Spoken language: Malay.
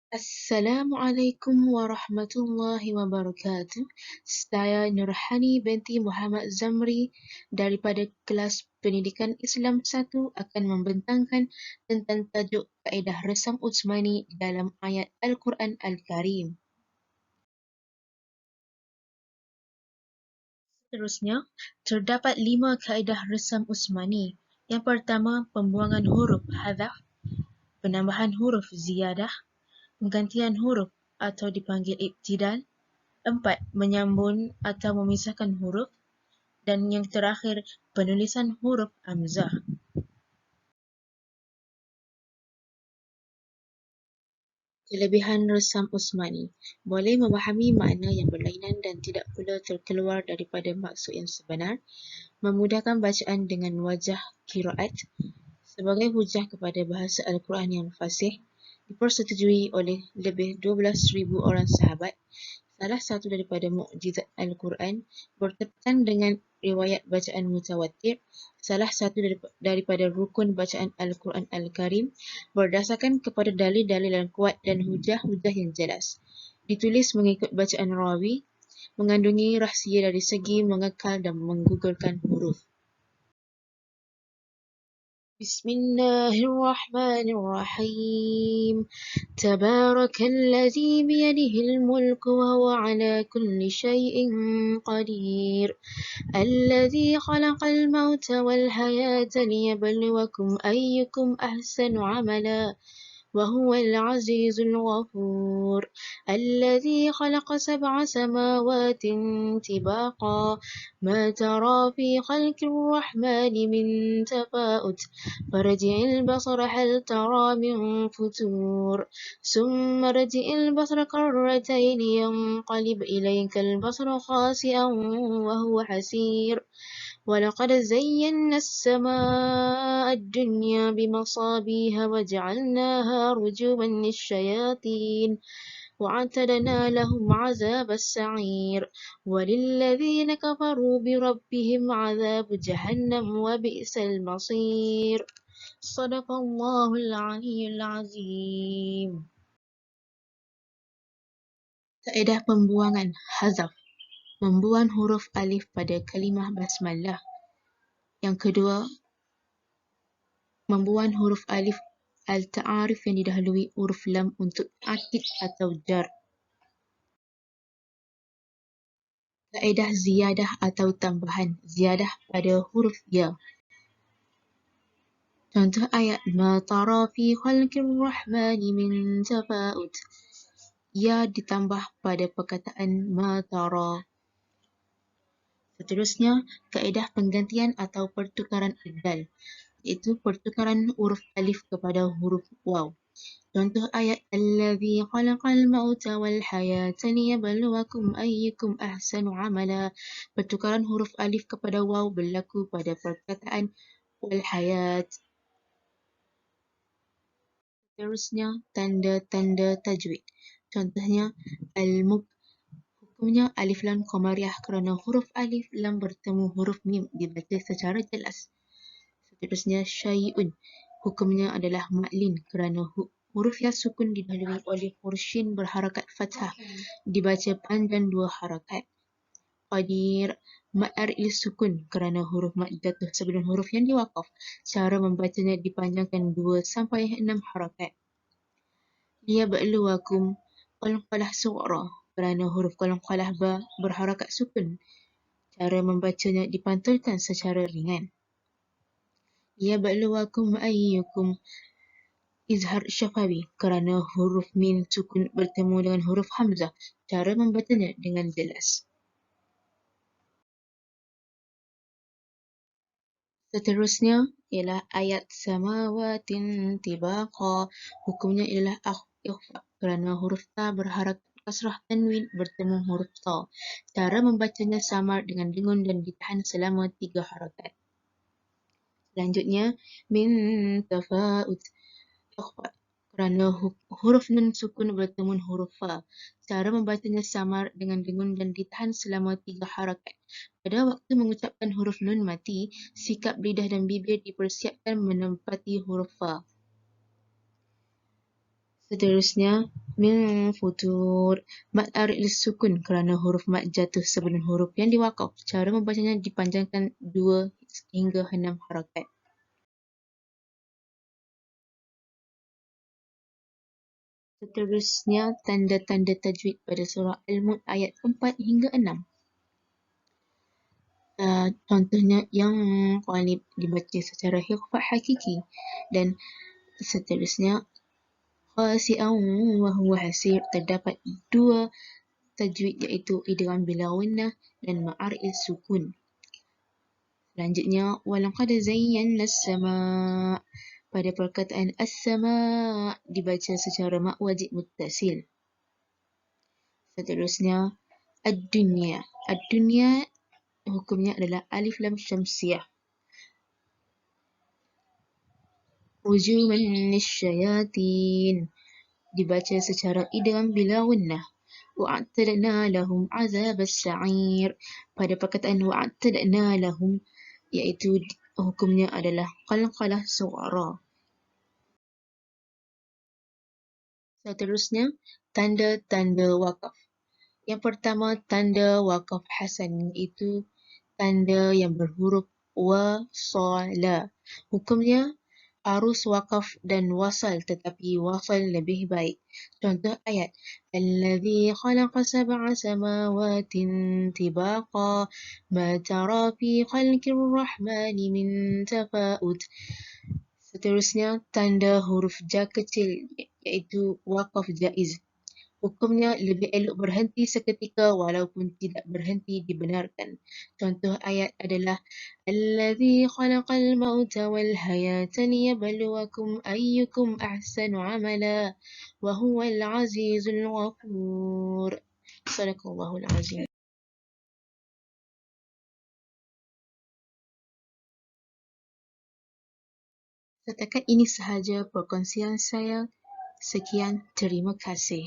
Assalamualaikum warahmatullahi wabarakatuh. Saya Nurhani binti Muhammad Zamri daripada kelas Pendidikan Islam 1 akan membentangkan tentang tajuk kaedah resam Utsmani dalam ayat Al-Quran Al-Karim. Seterusnya, terdapat 5 kaedah resam Utsmani. Yang pertama, pembuangan huruf hadzaf, penambahan huruf ziyadah, penggantian huruf atau dipanggil ibtidal. 4. Menyambung atau memisahkan huruf. Dan yang terakhir, penulisan huruf hamzah. Kelebihan resam Utsmani boleh memahami makna yang berlainan dan tidak pula terkeluar daripada maksud yang sebenar, memudahkan bacaan dengan wajah qiraat, sebagai hujah kepada bahasa Al-Quran yang fasih, dipersetujui oleh lebih 12,000 orang sahabat. Salah satu daripada mukjizat Al-Quran bertepatan dengan riwayat bacaan mutawatir, salah satu daripada rukun bacaan Al-Quran Al-Karim berdasarkan kepada dalil-dalil yang kuat dan hujah-hujah yang jelas. Ditulis mengikut bacaan rawi, mengandungi rahsia dari segi mengekal dan menggugurkan huruf. Bismillahirrahmanirrahim. Tabarakalladzi biyadihil mulku wa huwa ala kulli syai'in qadir. Alladzi khalaqal mauta wal hayata liyabluwakum ayyukum ahsanu amala. وهو العزيز الغفور الذي خلق 7 سماوات طباقا ما ترى في خلق الرحمن من تفاؤت فرجع البصر هل ترى من فتور ثم رجع البصر كرتين ينقلب إليك البصر خاسئا وهو حسير ولقد زينا السماء الدنيا بمصابيح وجعلناها رجوما للشياطين وأعتدنا لهم عذاب السعير وللذين كفروا بربهم عذاب جهنم وبئس المصير. صدق الله العلي العظيم. Kaedah pembuangan hazaf, membuang huruf alif pada kalimah basmalah. Yang kedua, membuang huruf alif al-ta'arif yang didahului huruf lam untuk akid atau jar. Kaedah ziyadah atau tambahan, ziyadah pada huruf ya. Contoh ayat ma tara fi khalqir rahmani min tafa'ut. Ya ditambah pada perkataan ma tara. Seterusnya, kaedah penggantian atau pertukaran ibdal, iaitu pertukaran huruf alif kepada huruf waw. Contoh ayat allazi khalaqal mauta wal hayata liyabluwakum ayyukum ahsanu amala. Pertukaran huruf alif kepada waw berlaku pada perkataan wal hayat. Seterusnya, tanda-tanda tajwid. Contohnya al-mub. Hukumnya alif lam qamariyah kerana huruf alif lam bertemu huruf mim dibaca secara jelas. Seterusnya syai'un. Hukumnya adalah maklin kerana huruf ya sukun didahului oleh huruf shin berharakat fathah dibaca panjang 2 harakat. Qadir, ma'ar il sukun kerana huruf mad jatuh sebelum huruf yang diwakaf. Cara membacanya dipanjangkan 2 sampai 6 harakat. Liyabluwakum, qalqalah sughra kerana huruf qalqalah ba berharakat sukun. Cara membacanya dipantulkan secara ringan. Liyabluwakum ayyukum, izhar syafawi kerana huruf min sukun bertemu dengan huruf hamzah. Cara membacanya dengan jelas. Seterusnya ialah ayat samawatin tibaqa. Hukumnya ialah ikhfa kerana huruf ta berharakat kasrah tanwin bertemu huruf ta. Cara membacanya samar dengan dengun dan ditahan selama 3 harakat. Selanjutnya, min tafa'ut, ikhfa kerana huruf nun sukun bertemu huruf fa. Cara membacanya samar dengan dengun dan ditahan selama 3 harakat. Pada waktu mengucapkan huruf nun mati, sikap lidah dan bibir dipersiapkan menempati huruf fa. Seterusnya, min futur. Mad arid disukun kerana huruf mad jatuh sebelum huruf yang diwakaf. Cara membacanya dipanjangkan 2 hingga 6 harakat. Seterusnya, tanda-tanda tajwid pada surah Al-Mulk ayat 4 hingga 6. Contohnya yang qalib dibaca secara hirfah hakiki, dan seterusnya khasi'an wa huwa hasir terdapat 2 tajwid iaitu idgham bila gunnah dan ma'arij sukun. Selanjutnya, walaqad zayyana as-sama' pada perkataan as-sama' dibaca secara mak wajib muttasil. Seterusnya, ad-dunya. Ad-dunya hukumnya adalah alif lam syamsiyah. Rujuman lisyayatin dibaca secara idgham bila gunnah. Wa'atadna lahum azab as-sa'ir pada perkataan wa'atadna lahum iaitu hukumnya adalah qalqalah sughra. Seterusnya, tanda-tanda wakaf. Yang pertama, tanda wakaf hasan iaitu tanda yang berhuruf wa, sa, la. Hukumnya arus wakaf dan wasal, tetapi wasal lebih baik. Contoh ayat, Allazi khalaqa sab'a samawatin tibaqa ma tara fi khalqir rahmani min tafa'ut. Seterusnya, tanda huruf ja kecil iaitu wakaf jaiz. Hukumnya lebih elok berhenti seketika walaupun tidak berhenti dibenarkan. Contoh ayat adalah Allazi khalaqal mauta wal hayata liyabluwakum ayyukum ahsanu amala wa huwal azizul ghafur. Sadaqallahul azim. Setakat ini sahaja perkongsian saya. Sekian, terima kasih.